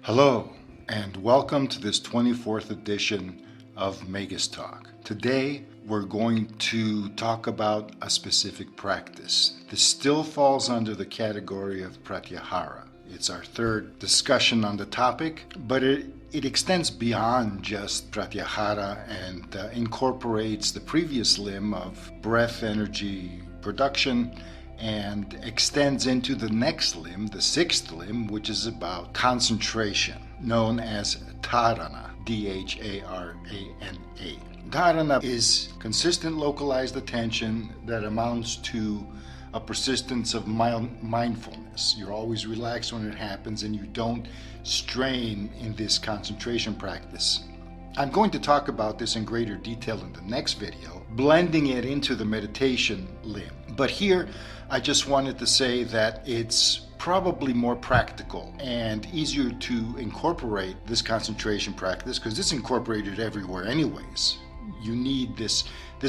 Hello, and welcome to this 24th edition of Magus Talk. Today, we're going to talk about a specific practice. This still falls under the category of pratyahara. It's our third discussion on the topic, but it extends beyond just pratyahara and incorporates the previous limb of breath energy production and extends into the next limb, the sixth limb, which is about concentration, known as dharana, D-H-A-R-A-N-A. Dharana is consistent localized attention that amounts to a persistence of mindfulness. You're always relaxed when it happens and you don't strain in this concentration practice. I'm going to talk about this in greater detail in the next video, blending it into the meditation limb. But here, I just wanted to say that it's probably more practical and easier to incorporate this concentration practice because it's incorporated everywhere anyways. You need this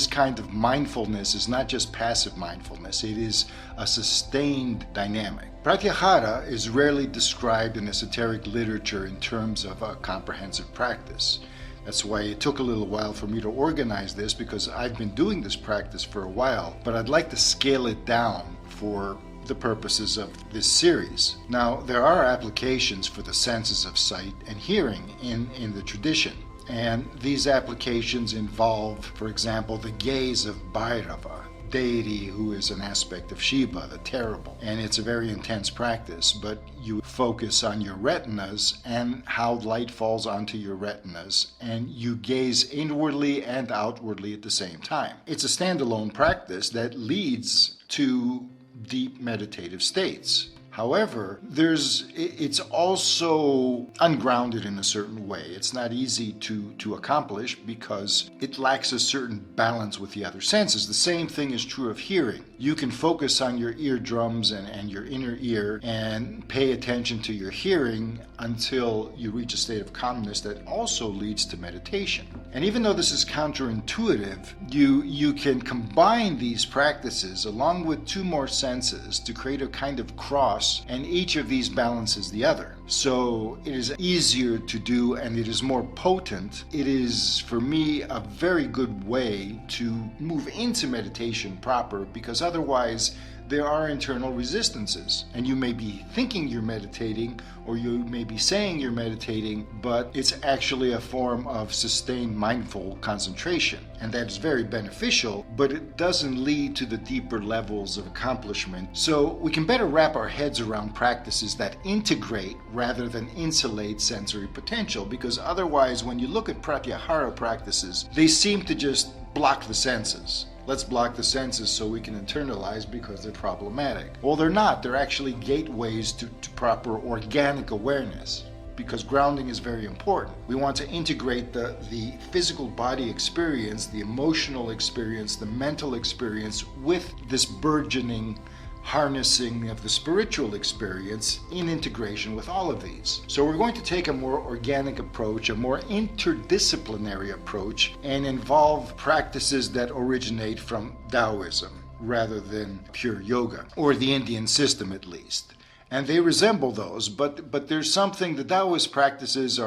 kind of mindfulness is not just passive mindfulness, it is a sustained dynamic. Pratyahara is rarely described in esoteric literature in terms of a comprehensive practice. That's why it took a little while for me to organize this, because I've been doing this practice for a while, but I'd like to scale it down for the purposes of this series. Now, there are applications for the senses of sight and hearing in the tradition. And these applications involve, for example, the gaze of Bhairava, deity who is an aspect of Shiva, the terrible. And it's a very intense practice, but you focus on your retinas and how light falls onto your retinas, and you gaze inwardly and outwardly at the same time. It's a standalone practice that leads to deep meditative states. However, it's also ungrounded in a certain way. It's not easy to accomplish because it lacks a certain balance with the other senses. The same thing is true of hearing. You can focus on your eardrums and your inner ear and pay attention to your hearing until you reach a state of calmness that also leads to meditation. And even though this is counterintuitive, you can combine these practices along with two more senses to create a kind of cross, and each of these balances the other. So it is easier to do and it is more potent. It is, for me, a very good way to move into meditation proper, because otherwise there are internal resistances. And you may be thinking you're meditating, or you may be saying you're meditating, but it's actually a form of sustained mindful concentration. And that is very beneficial, but it doesn't lead to the deeper levels of accomplishment. So we can better wrap our heads around practices that integrate rather than insulate sensory potential, because otherwise, when you look at pratyahara practices, they seem to just block the senses. Let's block the senses so we can internalize because they're problematic. Well, they're not. They're actually gateways to proper organic awareness, because grounding is very important. We want to integrate the physical body experience, the emotional experience, the mental experience with this burgeoning harnessing of the spiritual experience in integration with all of these. So we're going to take a more organic approach, a more interdisciplinary approach, and involve practices that originate from Taoism rather than pure yoga, or the Indian system at least. And they resemble those, but there's something, the Taoist practices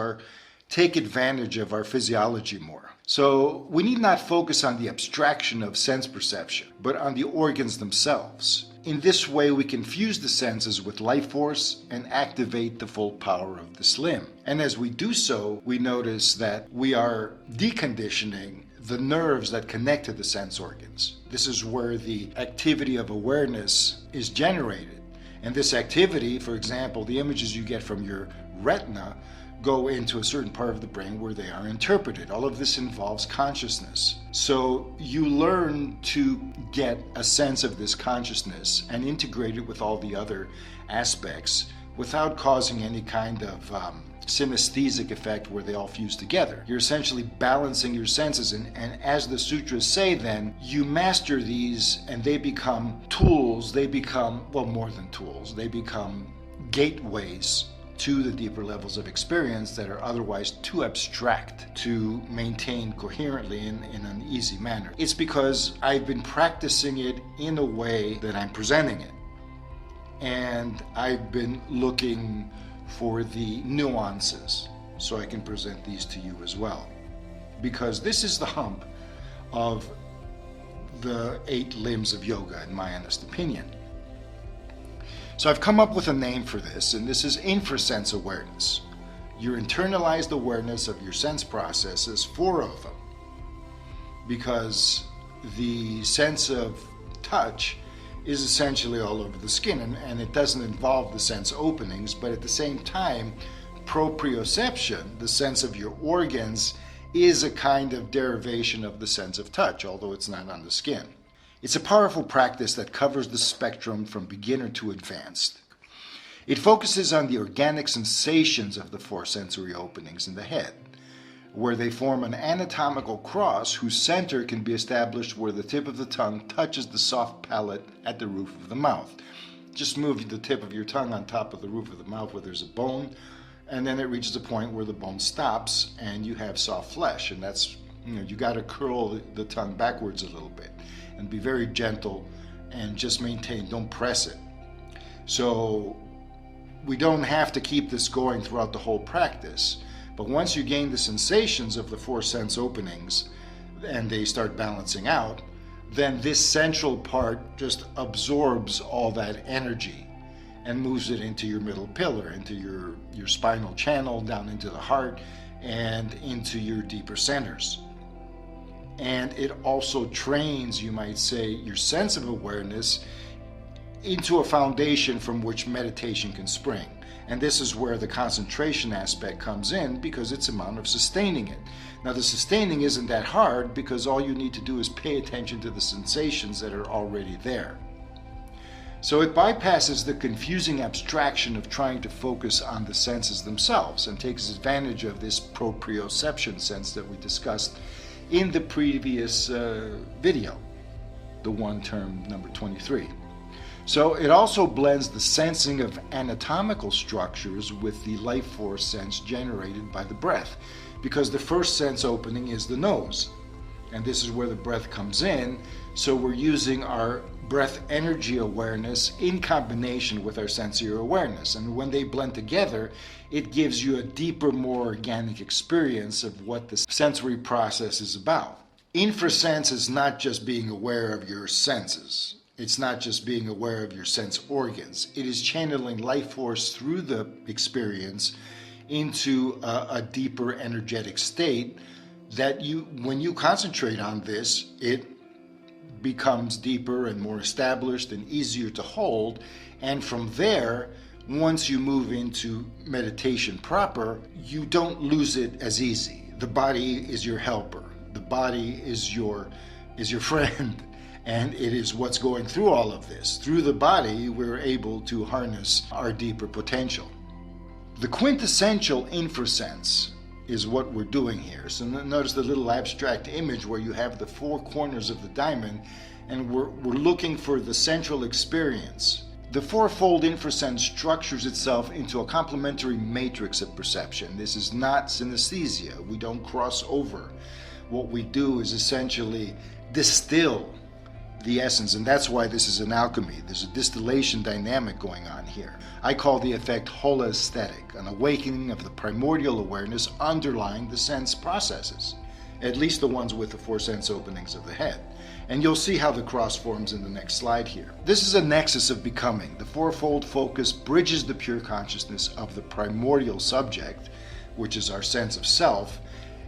take advantage of our physiology more. So we need not focus on the abstraction of sense perception, but on the organs themselves. In this way, we can fuse the senses with life force and activate the full power of this limb. And as we do so, we notice that we are deconditioning the nerves that connect to the sense organs. This is where the activity of awareness is generated. And this activity, for example, the images you get from your retina go into a certain part of the brain where they are interpreted. All of this involves consciousness. So you learn to get a sense of this consciousness and integrate it with all the other aspects without causing any kind of synesthetic effect where they all fuse together. You're essentially balancing your senses, and as the sutras say, then you master these and they become tools. They become, well, more than tools. They become gateways to the deeper levels of experience that are otherwise too abstract to maintain coherently in an easy manner. It's because I've been practicing it in a way that I'm presenting it. And I've been looking for the nuances so I can present these to you as well. Because this is the hump of the 8 limbs of yoga, in my honest opinion. So I've come up with a name for this, and this is Infrasense awareness. Your internalized awareness of your sense processes, 4 of them. Because the sense of touch is essentially all over the skin, and it doesn't involve the sense openings, but at the same time, proprioception, the sense of your organs, is a kind of derivation of the sense of touch, although it's not on the skin. It's a powerful practice that covers the spectrum from beginner to advanced. It focuses on the organic sensations of the 4 sensory openings in the head, where they form an anatomical cross whose center can be established where the tip of the tongue touches the soft palate at the roof of the mouth. Just move the tip of your tongue on top of the roof of the mouth where there's a bone, and then it reaches a point where the bone stops and you have soft flesh. And that's, you got to curl the tongue backwards a little bit and be very gentle and just maintain, don't press it. So we don't have to keep this going throughout the whole practice. But once you gain the sensations of the 4 sense openings and they start balancing out, then this central part just absorbs all that energy and moves it into your middle pillar, into your spinal channel, down into the heart, and into your deeper centers. And it also trains, you might say, your sense of awareness into a foundation from which meditation can spring. And this is where the concentration aspect comes in, because it's a amount of sustaining it. Now, the sustaining isn't that hard, because all you need to do is pay attention to the sensations that are already there. So it bypasses the confusing abstraction of trying to focus on the senses themselves and takes advantage of this proprioception sense that we discussed in the previous video, the one term number 23. So it also blends the sensing of anatomical structures with the life force sense generated by the breath, because the first sense opening is the nose, and this is where the breath comes in. So we're using our breath energy awareness in combination with our sensory awareness, and when they blend together, it gives you a deeper, more organic experience of what the sensory process is about. Infrasense is not just being aware of your senses. It's not just being aware of your sense organs. It is channeling life force through the experience into a deeper energetic state that when you concentrate on this, it becomes deeper and more established and easier to hold. And from there, once you move into meditation proper, you don't lose it as easy. The body is your helper. The body is your friend. And it is what's going through all of this. Through the body, we're able to harness our deeper potential. The quintessential infrasense is what we're doing here. So notice the little abstract image where you have the 4 corners of the diamond, and we're looking for the central experience. The 4-fold infrasense structures itself into a complementary matrix of perception. This is not synesthesia. We don't cross over. What we do is essentially distill the essence, and that's why this is an alchemy. There's a distillation dynamic going on here. I call the effect holaesthetic, an awakening of the primordial awareness underlying the sense processes, at least the ones with the 4 sense openings of the head. And you'll see how the cross forms in the next slide here. This is a nexus of becoming. The 4-fold focus bridges the pure consciousness of the primordial subject, which is our sense of self,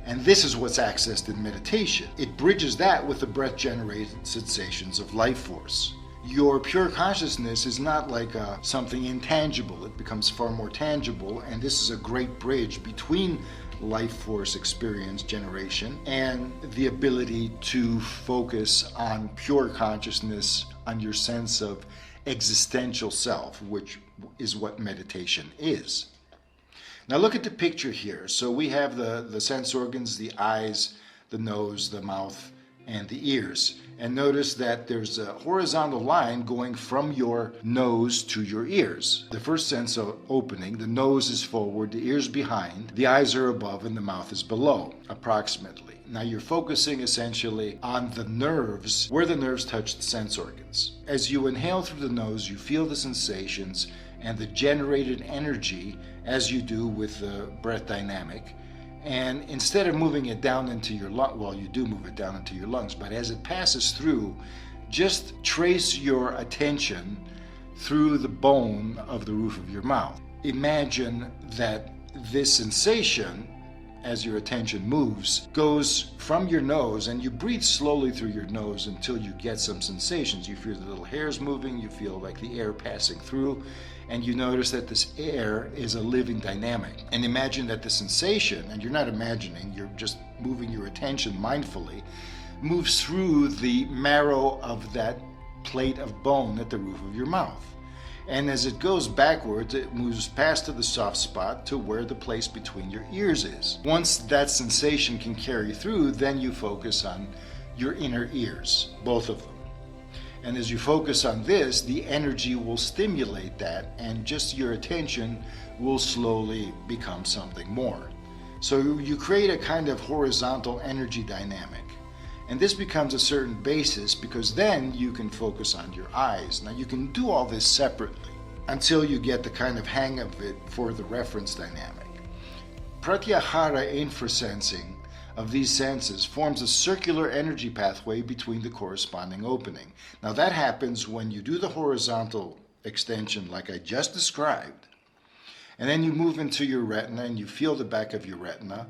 and this is what's accessed in meditation. It bridges that with the breath-generated sensations of life force. Your pure consciousness is not like something intangible. It becomes far more tangible, and this is a great bridge between life force experience generation and the ability to focus on pure consciousness, on your sense of existential self, which is what meditation is. Now look at the picture here. So we have the sense organs, the eyes, the nose, the mouth, and the ears. And notice that there's a horizontal line going from your nose to your ears. The first sense opening, the nose is forward, the ears behind, the eyes are above, and the mouth is below, approximately. Now you're focusing essentially on the nerves, where the nerves touch the sense organs. As you inhale through the nose, you feel the sensations and the generated energy, as you do with the breath dynamic. And instead of moving it down into your lung, well, you do move it down into your lungs, but as it passes through, just trace your attention through the bone of the roof of your mouth. Imagine that this sensation, as your attention moves, goes from your nose, and you breathe slowly through your nose until you get some sensations. You feel the little hairs moving, you feel like the air passing through, and you notice that this air is a living dynamic. And imagine that the sensation, and you're not imagining, you're just moving your attention mindfully, moves through the marrow of that plate of bone at the roof of your mouth. And as it goes backwards, it moves past to the soft spot to where the place between your ears is. Once that sensation can carry through, then you focus on your inner ears, both of them. And as you focus on this, the energy will stimulate that, and just your attention will slowly become something more. So you create a kind of horizontal energy dynamic. And this becomes a certain basis, because then you can focus on your eyes. Now you can do all this separately until you get the kind of hang of it for the reference dynamic. Pratyahara infrasensing of these senses forms a circular energy pathway between the corresponding opening. Now that happens when you do the horizontal extension like I just described, and then you move into your retina and you feel the back of your retina,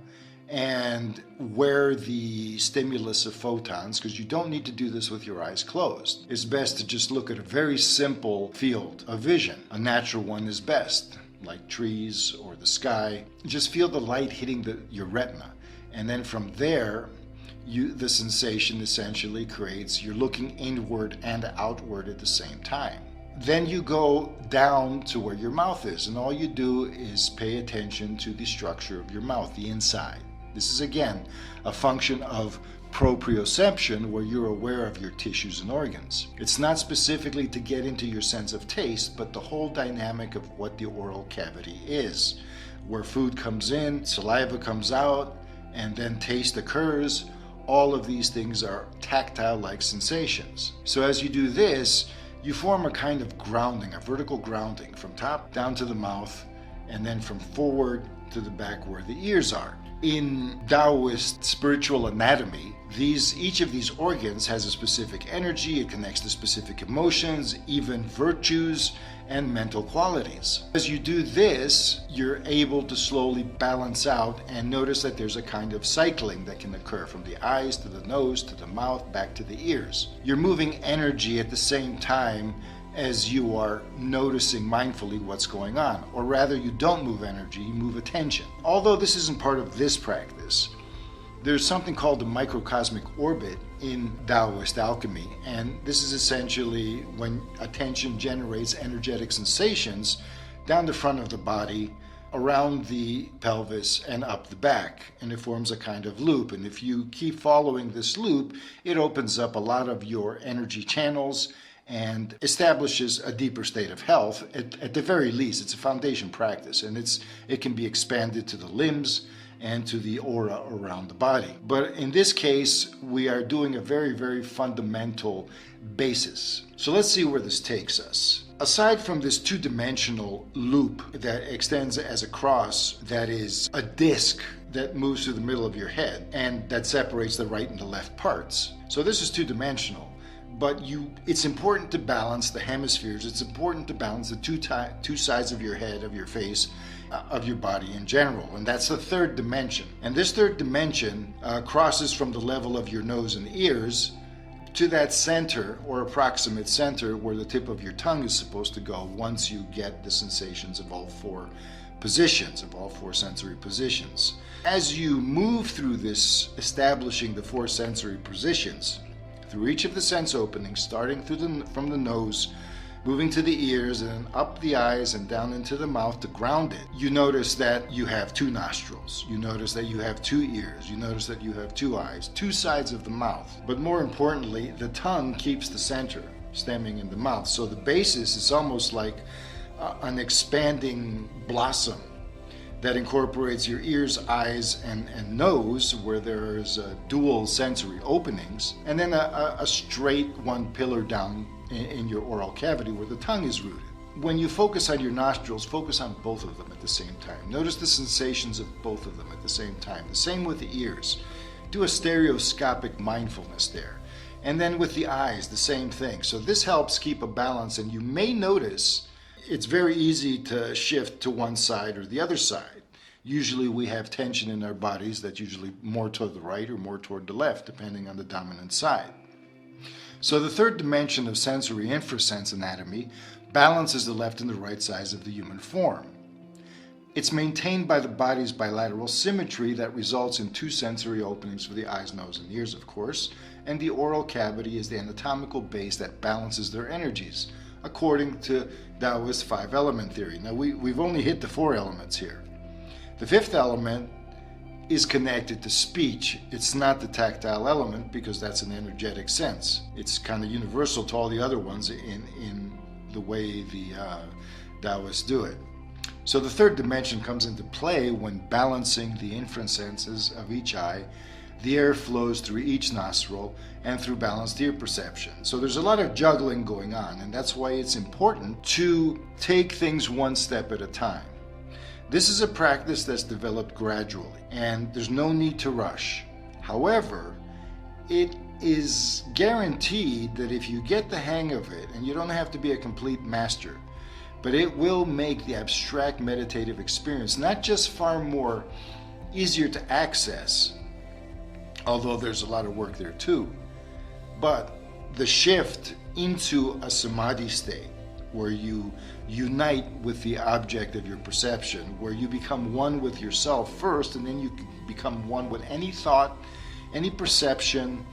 and where the stimulus of photons, because you don't need to do this with your eyes closed. It's best to just look at a very simple field of vision. A natural one is best, like trees or the sky. Just feel the light hitting your retina. And then from there, the sensation essentially creates, you're looking inward and outward at the same time. Then you go down to where your mouth is, and all you do is pay attention to the structure of your mouth, the inside. This is again a function of proprioception, where you're aware of your tissues and organs. It's not specifically to get into your sense of taste, but the whole dynamic of what the oral cavity is, where food comes in, saliva comes out, and then taste occurs. All of these things are tactile-like sensations. So as you do this, you form a kind of grounding, a vertical grounding from top down to the mouth, and then from forward to the back where the ears are. In Taoist spiritual anatomy, each of these organs has a specific energy. It connects to specific emotions, even virtues and mental qualities. As you do this, you're able to slowly balance out and notice that there's a kind of cycling that can occur from the eyes to the nose to the mouth back to the ears. You're moving energy at the same time as you are noticing mindfully what's going on. Or rather, you don't move energy, you move attention. Although this isn't part of this practice, there's something called the microcosmic orbit in Taoist alchemy, and this is essentially when attention generates energetic sensations down the front of the body, around the pelvis, and up the back, and it forms a kind of loop. And if you keep following this loop, it opens up a lot of your energy channels and establishes a deeper state of health. At the very least, it's a foundation practice, and it can be expanded to the limbs and to the aura around the body. But in this case, we are doing a very, very fundamental basis. So let's see where this takes us. Aside from this two-dimensional loop that extends as a cross, that is a disc that moves through the middle of your head and that separates the right and the left parts. So this is two-dimensional. But it's important to balance the hemispheres. It's important to balance the two sides of your head, of your face, of your body in general. And that's the third dimension. And this third dimension crosses from the level of your nose and ears to that center or approximate center where the tip of your tongue is supposed to go once you get the sensations of all four positions, of all four sensory positions. As you move through this, establishing the four sensory positions, through each of the sense openings, starting from the nose, moving to the ears, and then up the eyes and down into the mouth to ground it, you notice that you have two nostrils. You notice that you have two ears. You notice that you have two eyes, two sides of the mouth. But more importantly, the tongue keeps the center, stemming in the mouth. So the basis is almost like an expanding blossom that incorporates your ears, eyes, and nose, where there's dual sensory openings, and then a straight one pillar down in your oral cavity where the tongue is rooted. when you focus on your nostrils, focus on both of them at the same time. Notice the sensations of both of them at the same time. The same with the ears. Do a stereoscopic mindfulness there. And then with the eyes, the same thing. So this helps keep a balance, and you may notice it's very easy to shift to one side or the other side. Usually we have tension in our bodies that's usually more toward the right or more toward the left, depending on the dominant side. So the third dimension of sensory infrasense anatomy balances the left and the right sides of the human form. It's maintained by the body's bilateral symmetry that results in two sensory openings for the eyes, nose, and ears, of course, and the oral cavity is the anatomical base that balances their energies, according to Taoist five-element theory. Now, we've only hit the four elements here. The fifth element is connected to speech. It's not the tactile element because that's an energetic sense. It's kind of universal to all the other ones in the way the Taoists do it. So the third dimension comes into play when balancing the infrasenses of each eye. The air flows through each nostril and through balanced ear perception. So there's a lot of juggling going on, and that's why it's important to take things one step at a time. This is a practice that's developed gradually, and there's no need to rush. However, it is guaranteed that if you get the hang of it, and you don't have to be a complete master, but it will make the abstract meditative experience not just far more easier to access, although there's a lot of work there too, but the shift into a samadhi state where you unite with the object of your perception, where you become one with yourself first, and then you become one with any thought, any perception,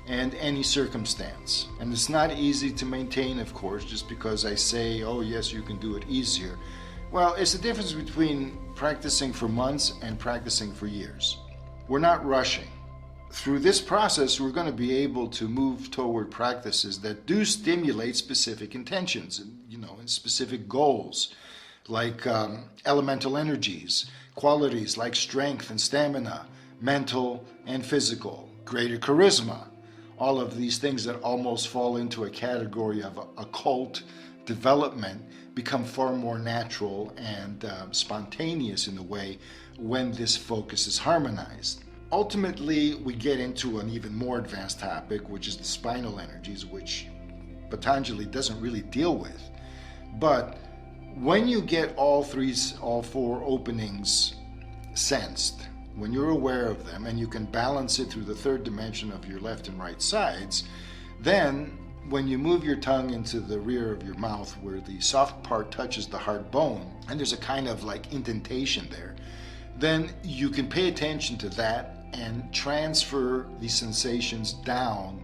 and any circumstance. And it's not easy to maintain, of course, just because I say, oh yes, you can do it easier. Well, it's the difference between practicing for months and practicing for years. We're not rushing. Through this process, we're going to be able to move toward practices that do stimulate specific intentions, and specific goals, like elemental energies, qualities like strength and stamina, mental and physical, greater charisma. All of these things that almost fall into a category of occult development become far more natural and spontaneous in a way when this focus is harmonized. Ultimately, we get into an even more advanced topic, which is the spinal energies, which Patanjali doesn't really deal with. But when you get all four openings sensed, when you're aware of them and you can balance it through the third dimension of your left and right sides, then when you move your tongue into the rear of your mouth where the soft part touches the hard bone, and there's a kind of like indentation there, then you can pay attention to that and transfer these sensations down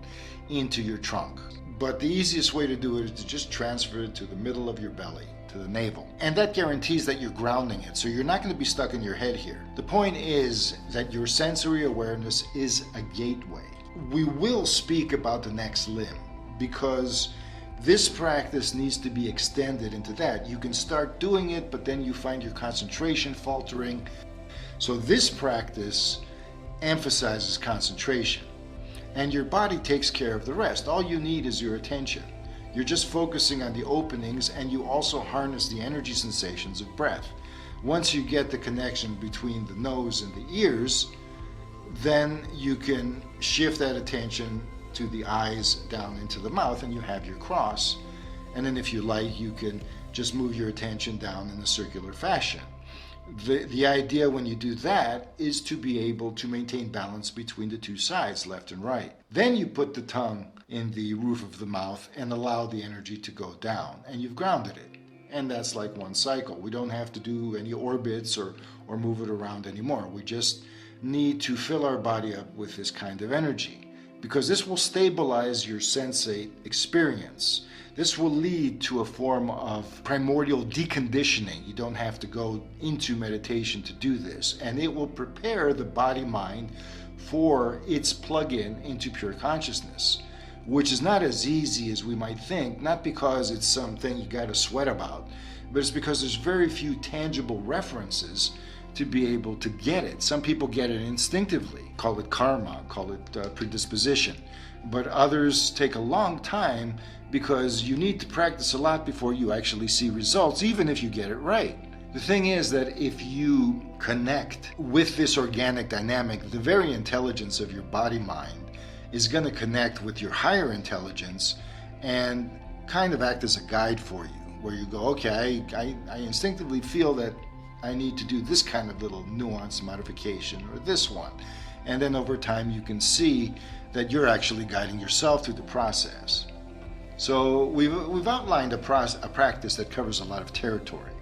into your trunk. But the easiest way to do it is to just transfer it to the middle of your belly, to the navel. And that guarantees that you're grounding it, so you're not going to be stuck in your head here. The point is that your sensory awareness is a gateway. We will speak about the next limb because this practice needs to be extended into that. You can start doing it, but then you find your concentration faltering. So this practice emphasizes concentration, and your body takes care of the rest. All you need is your attention. You're just focusing on the openings, and you also harness the energy sensations of breath. Once you get the connection between the nose and the ears, then you can shift that attention to the eyes down into the mouth, and you have your cross. And then if you like, you can just move your attention down in a circular fashion. The idea when you do that is to be able to maintain balance between the two sides, left and right. Then you put the tongue in the roof of the mouth and allow the energy to go down, and you've grounded it. And that's like one cycle. We don't have to do any orbits or move it around anymore. We just need to fill our body up with this kind of energy, because this will stabilize your sensate experience. This will lead to a form of primordial deconditioning. You don't have to go into meditation to do this. And it will prepare the body-mind for its plug-in into pure consciousness, which is not as easy as we might think, not because it's something you got to sweat about, but it's because there's very few tangible references to be able to get it. Some people get it instinctively, call it karma, call it predisposition, but others take a long time because you need to practice a lot before you actually see results, even if you get it right. The thing is that if you connect with this organic dynamic, the very intelligence of your body-mind is going to connect with your higher intelligence and kind of act as a guide for you, where you go, okay, I instinctively feel that I need to do this kind of little nuanced modification or this one. And then over time you can see that you're actually guiding yourself through the process. So we've outlined a practice that covers a lot of territory.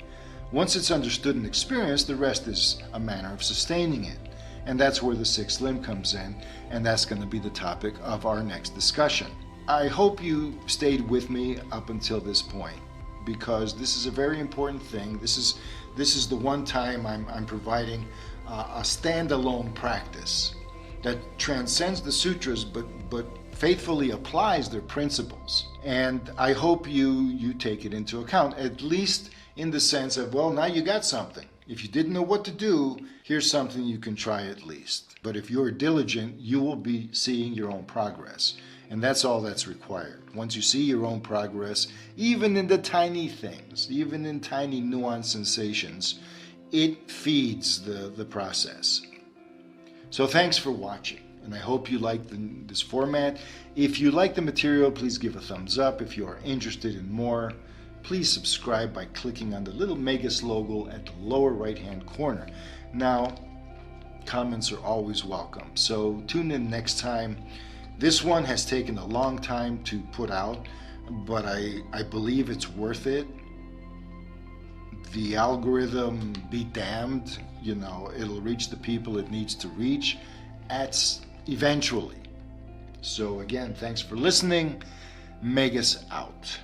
Once it's understood and experienced, the rest is a manner of sustaining it. And that's where the sixth limb comes in, and that's going to be the topic of our next discussion. I hope you stayed with me up until this point, because this is a very important thing. This is the one time I'm providing a standalone practice that transcends the sutras but faithfully applies their principles. And I hope you take it into account, at least in the sense of, well, now you got something. If you didn't know what to do, here's something you can try at least. But if you're diligent, you will be seeing your own progress. And that's all that's required. Once you see your own progress, even in the tiny things, even in tiny nuanced sensations, it feeds the process. So thanks for watching, and I hope you like this format. If you like the material, please give a thumbs up. If you are interested in more, please subscribe by clicking on the little Magus logo at the lower right-hand corner. Now, comments are always welcome, so tune in next time. This one has taken a long time to put out, but I believe it's worth it. The algorithm, be damned, it'll reach the people it needs to reach eventually. So again, thanks for listening. Magus out.